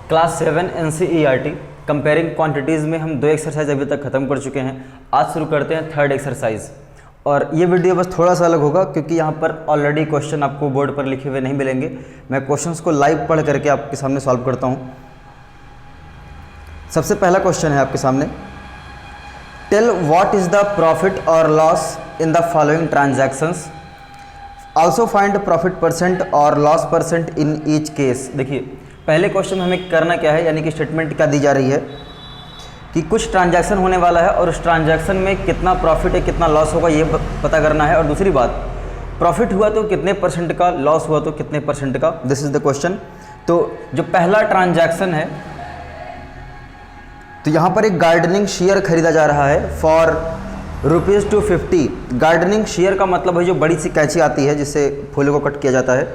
Class 7 NCERT comparing quantities में हम 2 exercise अभी तक ख़त्म कर चुके हैं। आज शुरू करते हैं 3rd एक्सरसाइज। और ये वीडियो बस थोड़ा सा अलग होगा क्योंकि यहाँ पर ऑलरेडी क्वेश्चन आपको बोर्ड पर लिखे हुए नहीं मिलेंगे। मैं क्वेश्चंस को लाइव पढ़ करके आपके सामने सॉल्व करता हूँ। सबसे पहला क्वेश्चन है आपके सामने, tell what is the profit और loss in the following transactions, also find profit percent और loss percent in each case. देखिए पहले क्वेश्चन में हमें करना क्या है, यानी कि स्टेटमेंट क्या दी जा रही है कि कुछ ट्रांजैक्शन होने वाला है और उस ट्रांजैक्शन में कितना प्रॉफिट है कितना लॉस होगा ये पता करना है। और दूसरी बात, प्रॉफिट हुआ तो कितने परसेंट का, लॉस हुआ तो कितने परसेंट का, दिस इज द क्वेश्चन। तो जो पहला ट्रांजैक्शन है तो यहाँ पर एक गार्डनिंग शेयर खरीदा जा रहा है फॉर ₹250। गार्डनिंग शेयर का मतलब है जो बड़ी सी कैंची आती है जिससे फूलों को कट किया जाता है,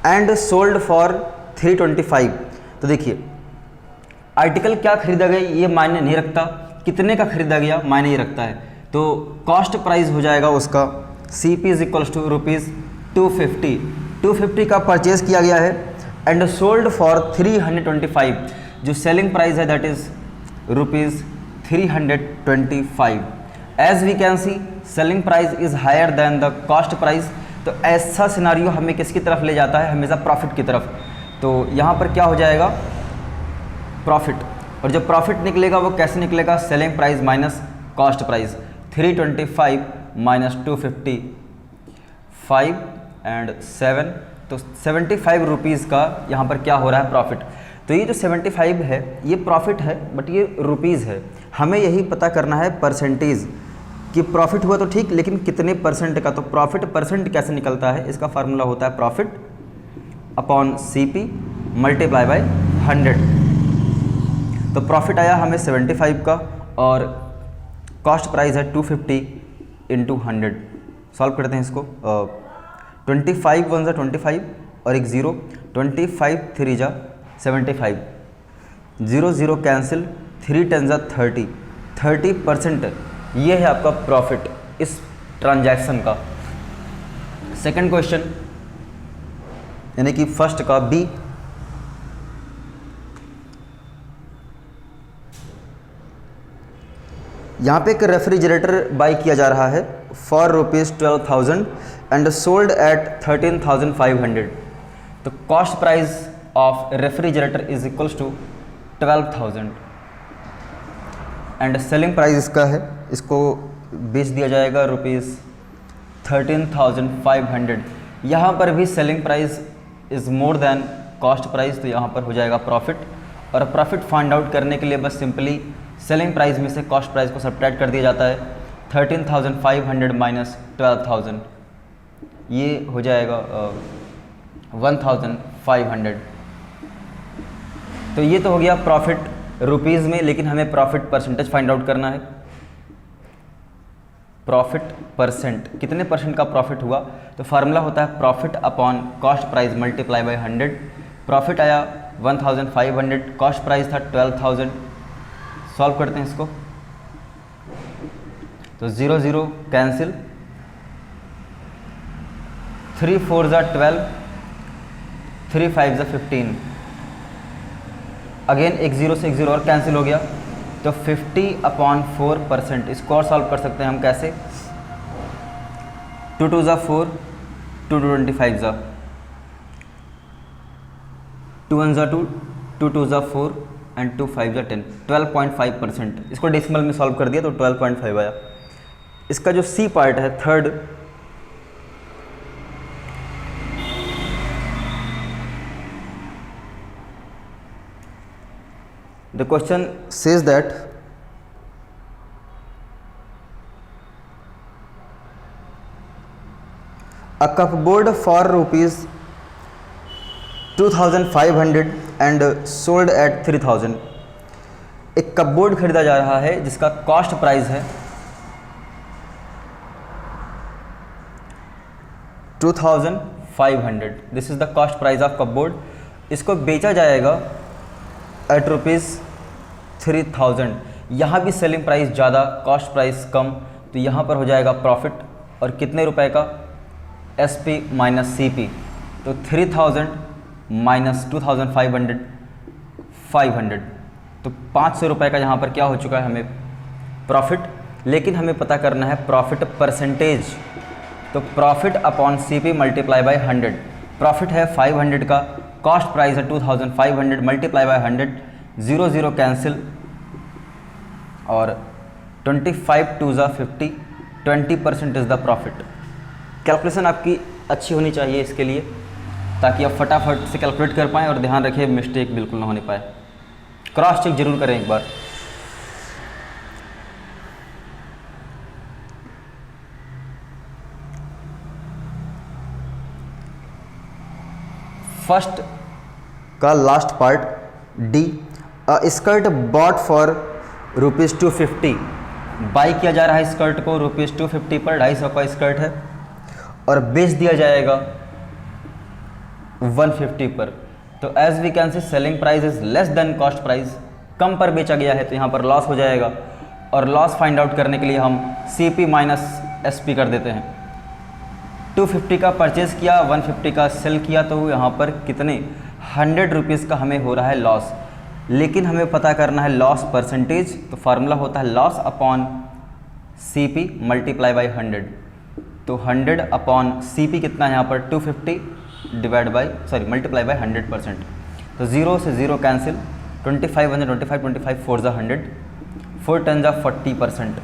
एंड सोल्ड फॉर 325। तो देखिए आर्टिकल क्या खरीदा गया ये मायने नहीं रखता, कितने का खरीदा गया मायने ही रखता है। तो कॉस्ट प्राइस हो जाएगा उसका CP इज इक्वल्स टू ₹250। 250 का परचेज किया गया है एंड सोल्ड फॉर 325। जो सेलिंग प्राइस है that is ₹325। As we can see selling price is higher than the cost price. तो ऐसा सिनारियो हमें किसकी तरफ ले जाता है, हमेशा प्रॉफिट की तरफ। तो यहाँ पर क्या हो जाएगा, प्रॉफिट। और जब प्रॉफिट निकलेगा वो कैसे निकलेगा, selling price minus cost price. 325 minus 250, 5 and 7, तो 75 रुपीज़ का यहाँ पर क्या हो रहा है, प्रॉफिट। तो ये जो 75 है ये प्रॉफिट है बट ये रुपीज़ है। हमें यही पता करना है परसेंटेज कि प्रॉफिट हुआ तो ठीक लेकिन कितने परसेंट का। तो प्रॉफिट परसेंट कैसे निकलता है, इसका फार्मूला होता है profit upon CP multiply by 100। तो प्रॉफिट आया हमें 75 का और कॉस्ट प्राइस है 250 इंटू 100। सॉल्व करते हैं इसको। 25 1 = 25 और एक 0, 25 3 = 75, 0 0 कैंसिल, 3 10 = 30, 30%। ये है आपका प्रॉफिट इस ट्रांजैक्शन का। सेकंड क्वेश्चन यानी कि फर्स्ट का B, यहाँ पे एक रेफ्रिजरेटर बाई किया जा रहा है फॉर ₹12,000 एंड सोल्ड एट 13,500। तो cost price of refrigerator is equals to 12,000 and selling price इसका है, इसको बेच दिया जाएगा ₹13,500। यहाँ पर भी selling price is more than cost price, तो यहाँ पर हो जाएगा प्रॉफिट। और प्रॉफिट फाइंड आउट करने के लिए बस सिंपली सेलिंग प्राइस में से कॉस्ट प्राइस को सब्ट्रैक्ट कर दिया जाता है। 13,500 माइनस 12,000 ये हो जाएगा 1,500। तो ये तो हो गया प्रॉफिट रुपीज़ में, लेकिन हमें प्रॉफिट परसेंटेज फाइंड आउट करना है। प्रॉफिट परसेंट, कितने परसेंट का प्रॉफिट हुआ, तो फार्मूला होता है profit upon cost price multiply by 100। Profit आया 1,500, कॉस्ट प्राइस था 12,000। सॉल्व करते हैं इसको। तो 0 0 कैंसिल, 3 4 = 12, 3 5 = 15। अगेन एक 0 से एक 0 और कैंसिल हो गया। तो 50/4%। इसको और सॉल्व कर सकते हैं हम कैसे, 2 2 = 4, 2 2 25 ज़ा, 2 1 = 2, 2 2 = 4 एंड 2 5 = 10, 12.5%। इसको डेसिमल में सॉल्व कर दिया तो 12.5 आया। इसका जो C पार्ट है third, the question says that a cupboard for ₹2,500 and sold at 3,000। एक कपबोर्ड खरीदा जा रहा है जिसका कॉस्ट प्राइस है 2,500। This is the cost price of cupboard. इसको बेचा जाएगा एट ₹3,000। यहाँ भी सेलिंग प्राइस ज़्यादा, कॉस्ट प्राइस कम, तो यहाँ पर हो जाएगा प्रॉफिट। और कितने रुपए का, SP माइनस CP। तो 3,000 माइनस 2,500 500, तो 500 रुपये का यहाँ पर क्या हो चुका है हमें प्रॉफिट। लेकिन हमें पता करना है प्रॉफिट परसेंटेज, तो profit upon CP multiply by 100। Profit है 500 का, कॉस्ट प्राइस है 2500 मल्टीप्लाई बाय 100, 0 0 कैंसिल और 25 2 ज़ा 50, 20% इज़ द प्रॉफिट। कैलकुलेशन आपकी अच्छी होनी चाहिए इसके लिए, ताकि आप फटाफट से कैलकुलेट कर पाएँ और ध्यान रखें मिस्टेक बिल्कुल ना होने पाए। क्रॉस चेक जरूर करें एक बार। फर्स्ट का last part D, a skirt bought for ₹250, buy किया जा रहा है स्कर्ट को ₹250 पर, 250 का स्कर्ट है और बेच दिया जाएगा 150 पर। तो as we can see selling price is less than cost price, कम पर बेचा गया है तो यहाँ पर लॉस हो जाएगा, और लॉस फाइंड आउट करने के लिए हम CP माइनस SP कर देते हैं। 250 का परचेज़ किया, 150 का सेल किया, तो यहाँ पर कितने 100 रुपीज़ का हमें हो रहा है लॉस। लेकिन हमें पता करना है लॉस परसेंटेज, तो फार्मूला होता है loss upon CP multiply by 100। तो 100 अपॉन CP कितना है यहाँ पर 250 डिवाइड बाई मल्टीप्लाई बाई 100%। तो 0 से 0 कैंसिल, 25 1 25, 25 4 ज़ा 100, 4 10 ज़ा 40%।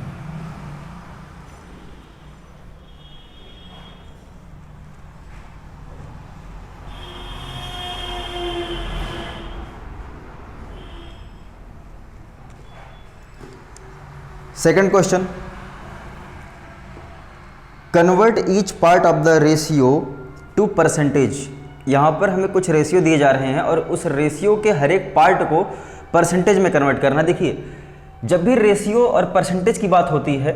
Second question, convert each part of the ratio two percentage. यहाँ पर हमें कुछ रेशियो दिए जा रहे हैं और उस रेशियो के हर एक पार्ट को परसेंटेज में कन्वर्ट करना। देखिए, जब भी रेशियो और परसेंटेज की बात होती है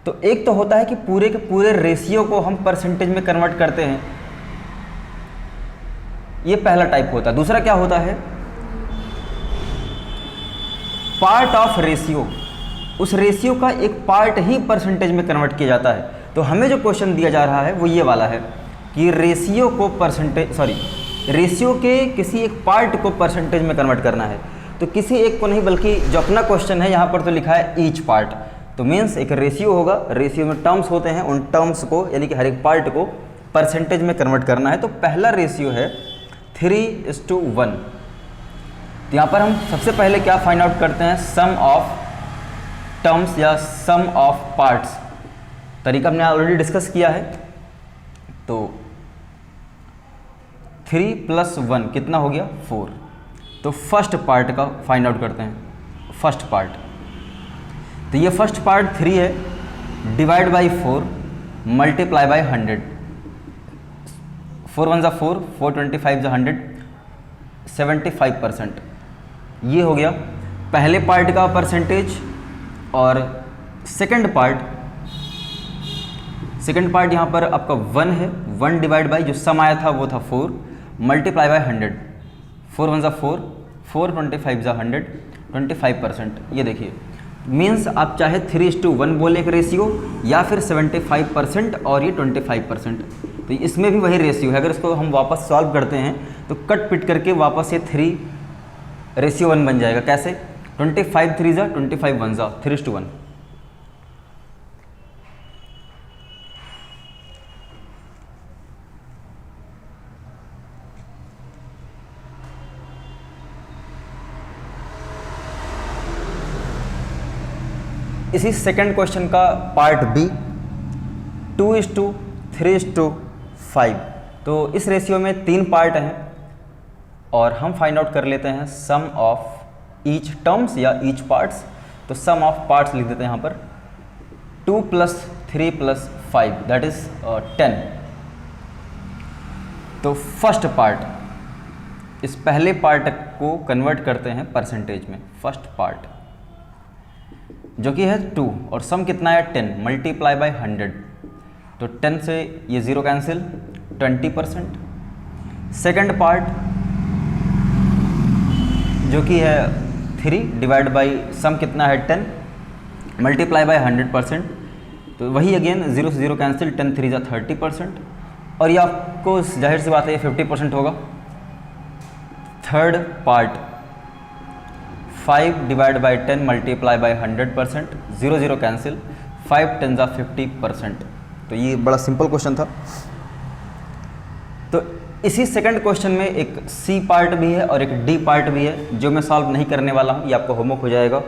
तो एक तो होता है कि पूरे के पूरे रेशियो को हम परसेंटेज में कन्वर्ट करते हैं, ये पहला टाइप होता है। दूसरा क्या होता है, पार्ट ऑफ रेशियो, उस रेशियो का एक पार्ट ही परसेंटेज में कन्वर्ट किया जाता है। तो हमें जो क्वेश्चन दिया जा रहा है वो ये वाला है कि रेशियो को रेशियो के किसी एक पार्ट को परसेंटेज में कन्वर्ट करना है। तो किसी एक को नहीं, बल्कि जो अपना क्वेश्चन है यहाँ पर तो लिखा है ईच पार्ट, तो मीन्स एक रेशियो होगा, रेशियो में टर्म्स होते हैं, उन टर्म्स को यानी कि हर एक पार्ट को परसेंटेज में कन्वर्ट करना है। तो पहला रेशियो है 3:1। तो यहाँ पर हम सबसे पहले क्या फाइंड आउट करते हैं, सम ऑफ टर्म्स या सम ऑफ पार्ट्स। तरीका हमने ऑलरेडी डिस्कस किया है। तो 3 + 1 कितना हो गया 4। तो फर्स्ट पार्ट का फाइंड आउट करते हैं, फर्स्ट पार्ट। तो ये फर्स्ट पार्ट 3 है, डिवाइड बाई 4 मल्टीप्लाई बाई 100, 4 1 ज़ा 4, 4 25 ज़ा 100, 75%। ये हो गया पहले पार्ट का परसेंटेज। और सेकंड पार्ट यहाँ पर आपका 1 है, 1 डिवाइड बाई जो सम आया था वो था 4 मल्टीप्लाई बाई 100, 4 1 ज़ा 4, 4 25 ज़ा 100, 25%। ये देखिए, मीन्स आप चाहे 3:1 बोले एक रेशियो, या फिर 75% और ये 25%। तो इसमें भी वही रेशियो है। अगर इसको हम वापस सॉल्व करते हैं तो कट पिट करके वापस ये 3:1 बन जाएगा। कैसे, 25 3 ज़ा 25 1 ज़ा 3:1। इसी सेकंड क्वेश्चन का पार्ट बी 2:3:5। तो इस रेशियो में 3 पार्ट हैं और हम फाइंड आउट कर लेते हैं सम ऑफ ईच टर्म्स या ईच पार्ट्स। तो सम ऑफ पार्ट्स लिख देते हैं यहाँ पर 2 + 3 + 5 दैट इज 10। तो फर्स्ट पार्ट, इस पहले पार्ट को कन्वर्ट करते हैं परसेंटेज में। फर्स्ट पार्ट जो कि है 2 और सम कितना है 10 मल्टीप्लाई बाई 100। तो 10 से ये 0 कैंसिल, 20%। सेकंड पार्ट जो कि है 3 डिवाइड बाई सम कितना है 10 मल्टीप्लाई बाई 100%। तो वही अगेन 0 से 0 कैंसिल, 10 3 ज़ा 30%। और ये आपको जाहिर सी बात है ये 50% होगा। Third part 5 divide by 10 multiply by 100%, 0 0 cancel, 5 10 ज़ा 50%। तो ये बड़ा सिंपल क्वेश्चन था। तो इसी सेकंड क्वेश्चन में एक सी पार्ट भी है और एक डी पार्ट भी है जो मैं सॉल्व नहीं करने वाला हूँ, ये आपको होमवर्क हो जाएगा।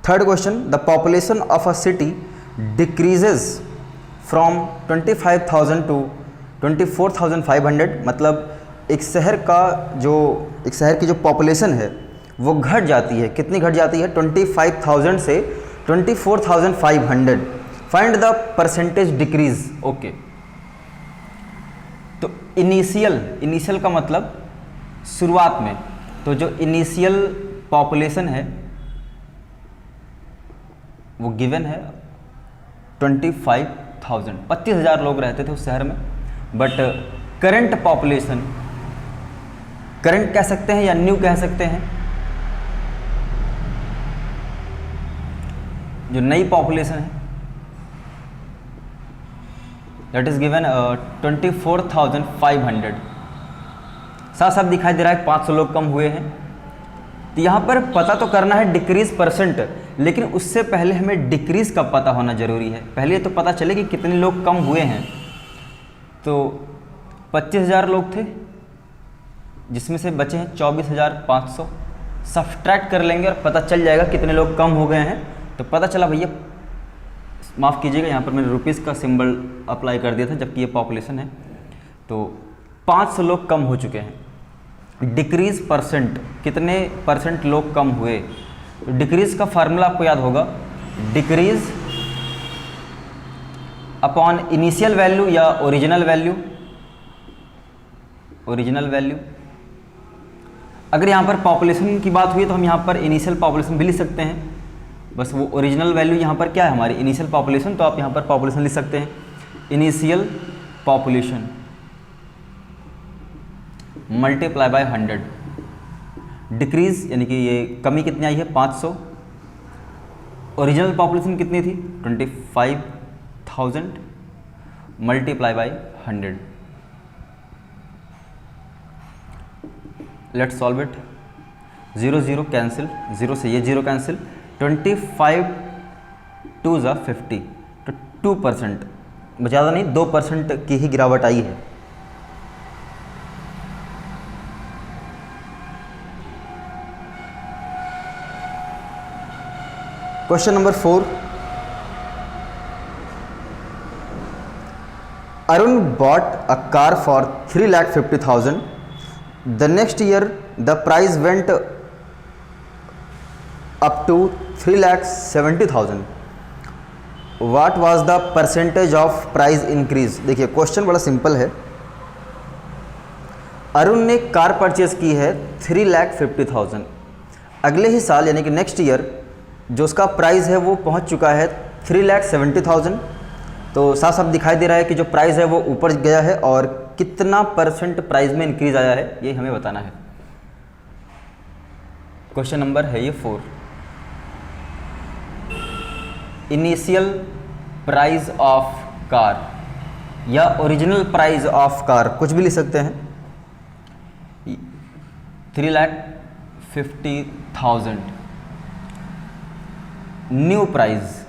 Third question, the population of a city decreases from 25,000 to 24,500। मतलब एक शहर की जो पॉपुलेशन है वो घट जाती है। कितनी घट जाती है? 25,000 से 24,500। Find the percentage decrease. Okay, तो इनिशियल का मतलब शुरुआत में, तो जो इनिशियल पॉपुलेशन है वो गिवन है 25,000, 25,000 लोग रहते थे उस शहर में। बट करंट पॉपुलेशन, करंट कह सकते हैं या न्यू कह सकते हैं, जो नई पॉपुलेशन है दैट इज गिवन 24,500। साफ साफ दिखाई दे रहा है 500 लोग कम हुए हैं। तो यहाँ पर पता तो करना है डिक्रीज परसेंट, लेकिन उससे पहले हमें डिक्रीज का पता होना जरूरी है। पहले तो पता चले कि कितने लोग कम हुए हैं। तो 25,000 लोग थे जिसमें से बचे हैं 24,500। सब्ट्रैक्ट कर लेंगे और पता चल जाएगा कितने लोग कम हो गए हैं। तो पता चला भैया, माफ़ कीजिएगा यहाँ पर मैंने रुपीज़ का सिंबल अप्लाई कर दिया था जबकि ये पॉपुलेशन है। तो 500 लोग कम हो चुके हैं। डिक्रीज परसेंट, कितने परसेंट लोग कम हुए? डिक्रीज का फार्मूला आपको याद होगा, डिक्रीज अपॉन इनिशियल वैल्यू या ओरिजिनल वैल्यू। ओरिजिनल वैल्यू, अगर यहाँ पर पॉपुलेशन की बात हुई तो हम यहाँ पर इनिशियल पॉपुलेशन भी लिख सकते हैं। बस वो ओरिजिनल वैल्यू यहाँ पर क्या है हमारी इनिशियल पॉपुलेशन, तो आप यहाँ पर पॉपुलेशन लिख सकते हैं initial population multiply by 100। Decrease यानी कि ये कमी कितनी आई है 500। ओरिजिनल पॉपुलेशन कितनी थी 25,000 multiply by 100। Let's solve it. 0 0 cancel, 0 से ये 0 कैंसिल, 25 2 ज़ा 50, तो 2%, ज़्यादा नहीं 2% की ही गिरावट आई है। Question number 4, Arun bought a car for 3,50,000. The next year the price went up to 3,70,000. What was the percentage of price increase? देखिए क्वेश्चन बड़ा सिंपल है। अरुण ने कार परचेज की है 3,50,000। अगले ही साल यानी कि नेक्स्ट ईयर जो उसका प्राइस है वो पहुंच चुका है 3,70,000। तो साफ साफ दिखाई दे रहा है कि जो प्राइस है वो ऊपर गया है और कितना परसेंट प्राइस में इंक्रीज आया है ये हमें बताना है। क्वेश्चन नंबर है ये 4। इनिशियल प्राइस ऑफ कार या ओरिजिनल प्राइस ऑफ कार, कुछ भी लिख सकते हैं। 3,50,000 new price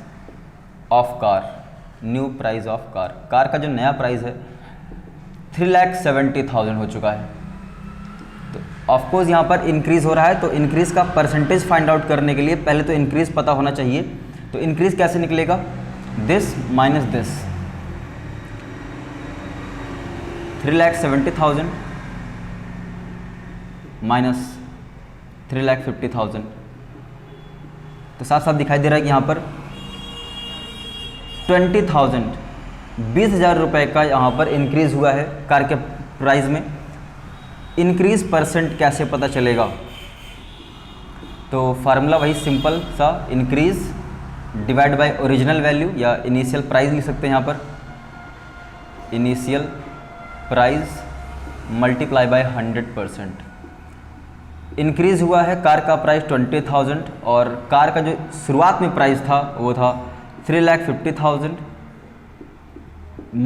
of car, new price of car, car का जो नया प्राइस है 3,70,000 हो चुका है। तो ऑफकोर्स यहाँ पर इंक्रीज़ हो रहा है, तो इंक्रीज़ का परसेंटेज फाइंड आउट करने के लिए पहले तो इंक्रीज़ पता होना चाहिए। तो इंक्रीज़ कैसे निकलेगा? This minus this, 3,70,000 minus 3,50,000। तो साफ साफ दिखाई दे रहा है कि यहाँ पर 20,000 20,000 रुपये का यहाँ पर इंक्रीज़ हुआ है कार के प्राइस में। इंक्रीज़ परसेंट कैसे पता चलेगा? तो फार्मूला वही सिंपल सा, increase divide by original value या इनिशियल प्राइस लिख सकते हैं यहाँ पर, initial price multiply by 100%। Increase हुआ है कार का प्राइस 20,000 और कार का जो शुरुआत में प्राइस था वो था 3,50,000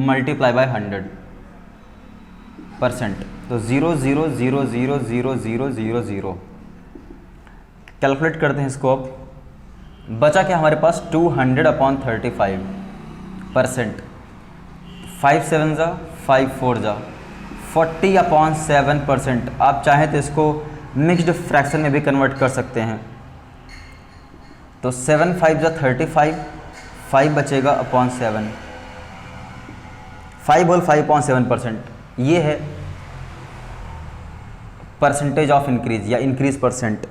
मल्टीप्लाई बाय 100%। तो 0,000,000,000 कैलकुलेट करते हैं इसको। अब बचा क्या हमारे पास 200/35%। 5 7 जा 5 4 जा 40/7%। आप चाहें तो इसको मिक्स्ड फ्रैक्शन में भी कन्वर्ट कर सकते हैं। तो 7 5 जा 35, 5 बचेगा अपॉन 7, 5 होल 5/7%। ये है परसेंटेज ऑफ इंक्रीज या increase percent.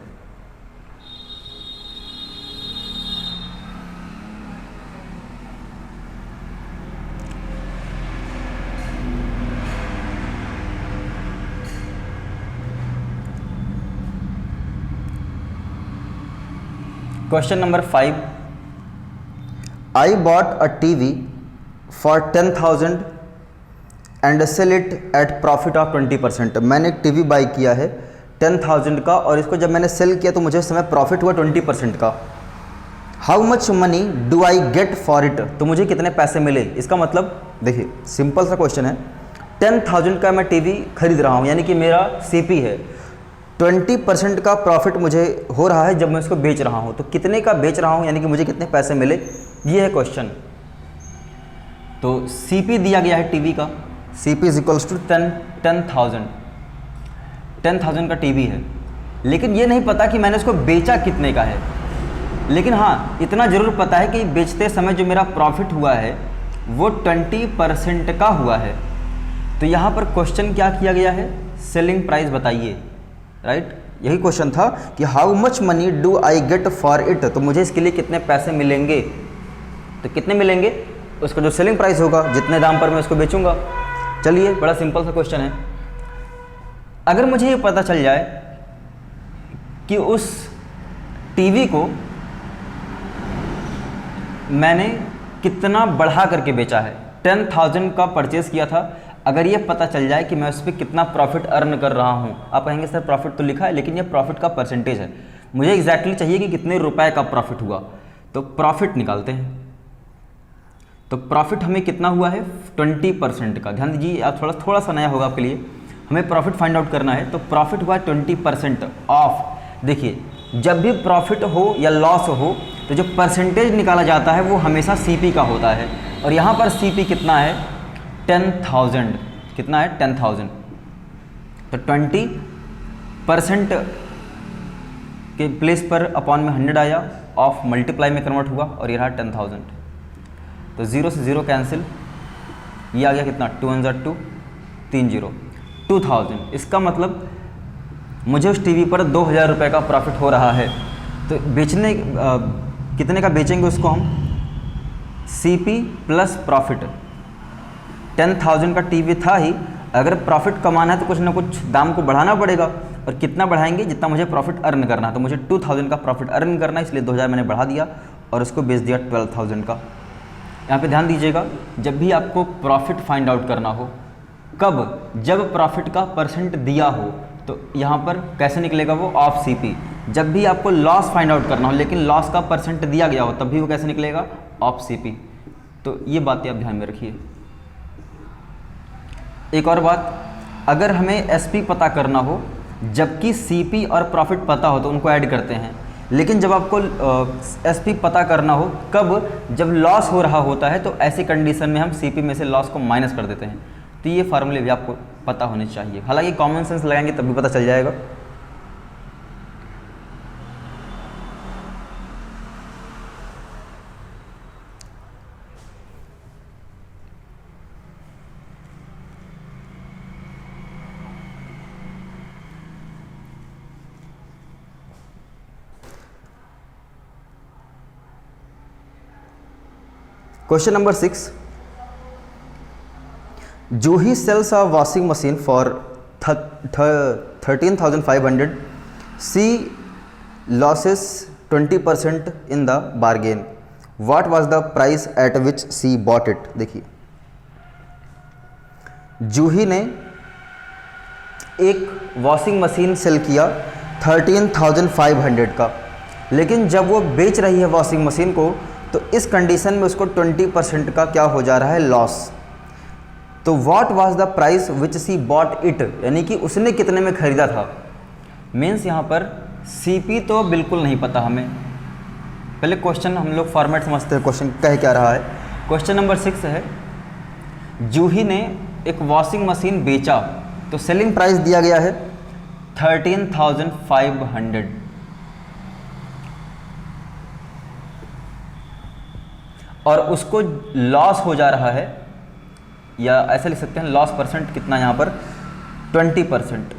Question number 5. I bought a TV for 10,000 and sell it at profit of 20%। मैंने एक टीवी बाई किया है 10,000 का और इसको जब मैंने सेल किया तो मुझे उस समय प्रॉफिट हुआ 20% का। How much money do I get for it, तो मुझे कितने पैसे मिले। इसका मतलब देखिए सिंपल सा क्वेश्चन है, 10,000 का मैं टीवी खरीद रहा हूँ यानी कि मेरा सीपी है, 20% का प्रॉफिट मुझे हो रहा है जब मैं इसको बेच रहा हूँ। तो कितने का बेच रहा हूँ यानी कि मुझे कितने पैसे मिले, ये है क्वेश्चन। तो सीपी दिया गया है टीवी का, सीपी इज इक्वल्स टू 10,000 का टीवी है, लेकिन ये नहीं पता कि मैंने इसको बेचा कितने का है। लेकिन हाँ इतना ज़रूर पता है कि बेचते समय जो मेरा प्रॉफिट हुआ है वो 20% का हुआ है। तो यहाँ पर क्वेश्चन क्या किया गया है, सेलिंग प्राइस बताइए, राइट। यही क्वेश्चन था कि how much money do I get for it, तो मुझे इसके लिए कितने पैसे मिलेंगे। तो कितने मिलेंगे, उसका जो सेलिंग प्राइस होगा जितने दाम पर मैं उसको बेचूंगा। चलिए बड़ा सिंपल सा क्वेश्चन है। अगर मुझे ये पता चल जाए कि उस टीवी को मैंने कितना बढ़ा करके बेचा है, 10,000 का परचेस किया था, अगर ये पता चल जाए कि मैं उस पर कितना प्रॉफिट अर्न कर रहा हूँ। आप कहेंगे सर प्रॉफिट तो लिखा है लेकिन ये प्रॉफिट का परसेंटेज है, मुझे एग्जैक्टली चाहिए कि कितने रुपए का प्रॉफिट हुआ। तो प्रॉफिट निकालते हैं। तो प्रॉफिट हमें कितना हुआ है 20% का। ध्यान दीजिए, आप थोड़ा सा नया होगा आपके लिए, हमें प्रॉफिट फाइंड आउट करना है। तो प्रॉफिट हुआ 20% ऑफ। देखिए जब भी प्रॉफिट हो या लॉस हो तो जो परसेंटेज निकाला जाता है वो हमेशा सीपी का होता है, और यहाँ पर सीपी कितना है 10,000, कितना है 10,000। तो 20% के प्लेस पर अपॉन में 100 आया, ऑफ मल्टीप्लाई में कन्वर्ट हुआ और ये रहा 10,000। तो 0 से 0 कैंसिल, ये आ गया कितना 2 1 2 3 0 2000। इसका मतलब मुझे उस टीवी पर 2,000 रुपये का प्रॉफिट हो रहा है। तो बेचने कितने का बेचेंगे उसको हम, सीपी प्लस प्रॉफिट। 10,000 का टीवी था ही, अगर प्रॉफिट कमाना है तो कुछ ना कुछ दाम को बढ़ाना पड़ेगा, और कितना बढ़ाएंगे जितना मुझे प्रॉफिट अर्न करना है। तो मुझे 2,000 का प्रॉफिट अर्न करना है, इसलिए 2,000 मैंने बढ़ा दिया और उसको बेच दिया 12,000 का। यहाँ पे ध्यान दीजिएगा, जब भी आपको प्रॉफिट फाइंड आउट करना हो, कब, जब प्रॉफिट का परसेंट दिया हो, तो यहाँ पर कैसे निकलेगा वो ऑफ सीपी। जब भी आपको लॉस फाइंड आउट करना हो लेकिन लॉस का परसेंट दिया गया हो, तब भी वो कैसे निकलेगा ऑफ सीपी। तो ये बातें आप ध्यान में रखिए। एक और बात, अगर हमें एसपी पता करना हो जबकि सीपी और प्रॉफिट पता हो तो उनको ऐड करते हैं, लेकिन जब आपको एसपी पता करना हो कब, जब लॉस हो रहा होता है, तो ऐसी कंडीशन में हम सीपी में से लॉस को माइनस कर देते हैं। तो ये फार्मूले भी आपको पता होने चाहिए, हालांकि कॉमन सेंस लगाएंगे तब भी पता चल जाएगा। Question number 6, Juhi sells a washing machine for 13,500. She loses 20% in the bargain. What was the price at which she bought it? देखिए, जूही ने एक वॉशिंग मशीन सेल किया 13,500 का, लेकिन जब वो बेच रही है वॉशिंग मशीन को तो इस कंडीशन में उसको 20% का क्या हो जा रहा है, लॉस। तो what was the price which she bought it, यानी कि उसने कितने में ख़रीदा था। मीन्स यहाँ पर सीपी तो बिल्कुल नहीं पता हमें। पहले क्वेश्चन हम लोग फॉर्मेट समझते हैं, क्वेश्चन कह क्या रहा है। क्वेश्चन नंबर 6 है, जूही ने एक वॉशिंग मशीन बेचा तो सेलिंग प्राइस दिया गया है 13,500 और उसको लॉस हो जा रहा है, या ऐसा लिख सकते हैं लॉस परसेंट कितना यहाँ पर 20%।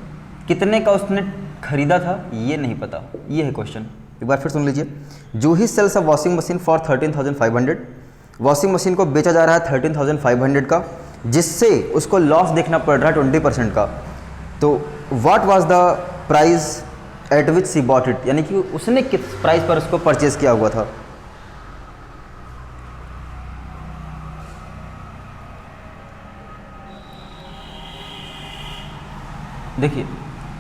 कितने का उसने खरीदा था ये नहीं पता, ये है क्वेश्चन। एक बार फिर सुन लीजिए, Juhi sells a washing machine for 13,500। Washing machine को बेचा जा रहा है 13,500 का, जिससे उसको लॉस देखना पड़ रहा है 20% का। तो what was the price at which she bought it, यानी कि उसने किस प्राइस पर उसको परचेज किया हुआ था। देखिए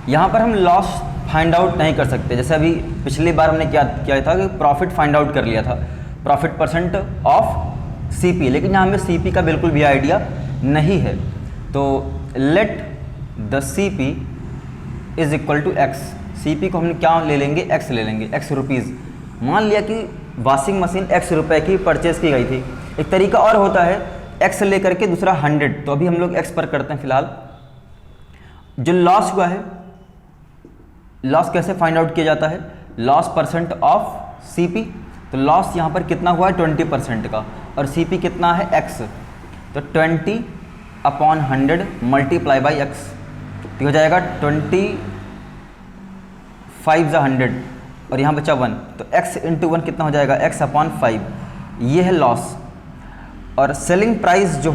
यहाँ पर हम लॉस फाइंड आउट नहीं कर सकते, जैसे अभी पिछली बार हमने क्या किया था कि प्रॉफिट फाइंड आउट कर लिया था, प्रॉफिट परसेंट ऑफ सीपी, लेकिन यहाँ हमें सीपी का बिल्कुल भी आइडिया नहीं है। तो let the CP is equal to X, CP को हम क्या ले लेंगे, एक्स ले लेंगे, एक्स रुपीज़। मान लिया कि वॉशिंग मशीन एक्स रुपये की परचेज की गई थी। एक तरीका और होता है एक्स लेकर के दूसरा 100, तो अभी हम लोग एक्स पर करते हैं फिलहाल। जो लॉस हुआ है, लॉस कैसे फाइंड आउट किया जाता है, लॉस परसेंट ऑफ सीपी। तो लॉस यहाँ पर कितना हुआ है 20% का, और सीपी कितना है एक्स, तो 20/100 मल्टीप्लाई बाई एक्स, तो हो जाएगा 25/100 और यहाँ बचा 1, तो x इंटू 1 कितना हो जाएगा, x/5। ये है लॉस। और सेलिंग प्राइस जो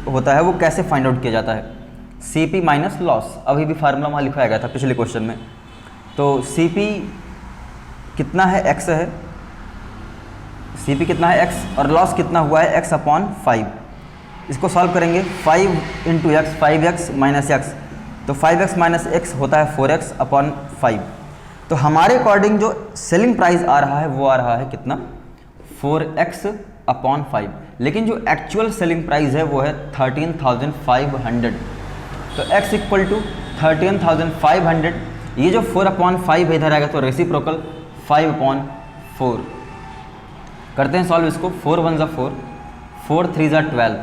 होता है वो कैसे फाइंड आउट किया जाता है, सीपी माइनस लॉस। अभी भी फार्मूला वहाँ लिखवाया गया था पिछले क्वेश्चन में। तो सीपी कितना है, x है, सीपी कितना है x, और लॉस कितना हुआ है x/5। इसको सॉल्व करेंगे, 5 into x 5x minus x, तो 5x माइनस एक्स होता है 4x/5। तो हमारे अकॉर्डिंग जो सेलिंग प्राइस आ रहा है वो आ रहा है कितना, 4x/5, लेकिन जो एक्चुअल सेलिंग प्राइस है वो है 13,500। तो x इक्वल टू 13,500, ये जो 4/5 है इधर आएगा तो रेसिप्रोकल 5/4। करते हैं सॉल्व इसको, 4 1 ज़ा 4, 4 3 ज़ा 12,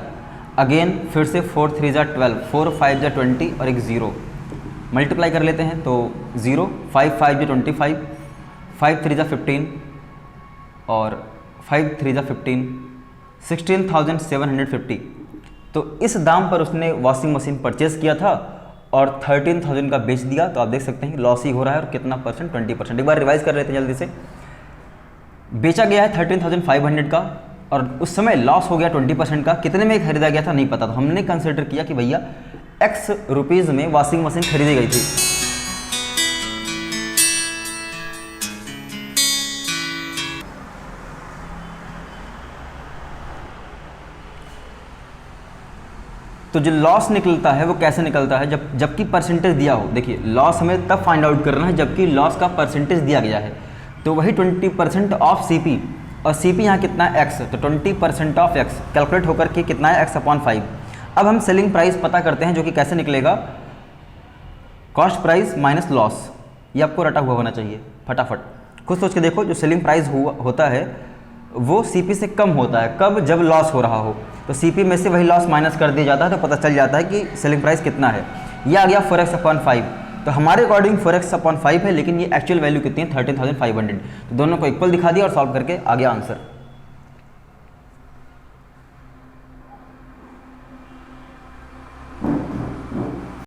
अगेन फिर से 4 3 ज़ा 12, 4 5 ज़ा 20 और एक 0 मल्टीप्लाई कर लेते हैं, तो 0 5 5 ज़ा 25, 5 3 ज़ा 15 और 5 3 ज़ा 15, 16,750। तो इस दाम पर उसने वॉशिंग मशीन परचेज़ किया था और 13,000 का बेच दिया। तो आप देख सकते हैं लॉस ही हो रहा है, और कितना परसेंट, 20%। एक बार रिवाइज कर लेते हैं जल्दी से। बेचा गया है 13,500 का और उस समय लॉस हो गया 20% का। कितने में खरीदा गया था नहीं पता था, हमने कंसिडर किया कि भैया x रुपीज़ में वॉशिंग मशीन खरीदी गई थी। तो जो लॉस निकलता है वो कैसे निकलता है, जबकि परसेंटेज दिया हो। देखिए लॉस हमें तब फाइंड आउट करना है जबकि लॉस का परसेंटेज दिया गया है, तो वही 20% ऑफ सीपी, और सीपी यहाँ कितना है x, तो 20% ऑफ x कैलकुलेट होकर के कितना है x/5। अब हम सेलिंग प्राइस पता करते हैं, जो कि कैसे निकलेगा, कॉस्ट प्राइस माइनस लॉस। ये आपको रटा हुआ होना चाहिए फटाफट, खुद सोच के देखो। जो सेलिंग प्राइस होता है वो सीपी से कम होता है, कब, जब लॉस हो रहा हो। तो सीपी में से वही लॉस माइनस कर दिया जाता है, तो पता चल जाता है कि सेलिंग प्राइस कितना है। ये आ गया 4x/5। तो हमारे अकॉर्डिंग 4x/5 है, लेकिन ये एक्चुअल वैल्यू कितनी है, 13,500। तो दोनों को इक्वल दिखा दिया और सॉल्व करके आ गया आंसर।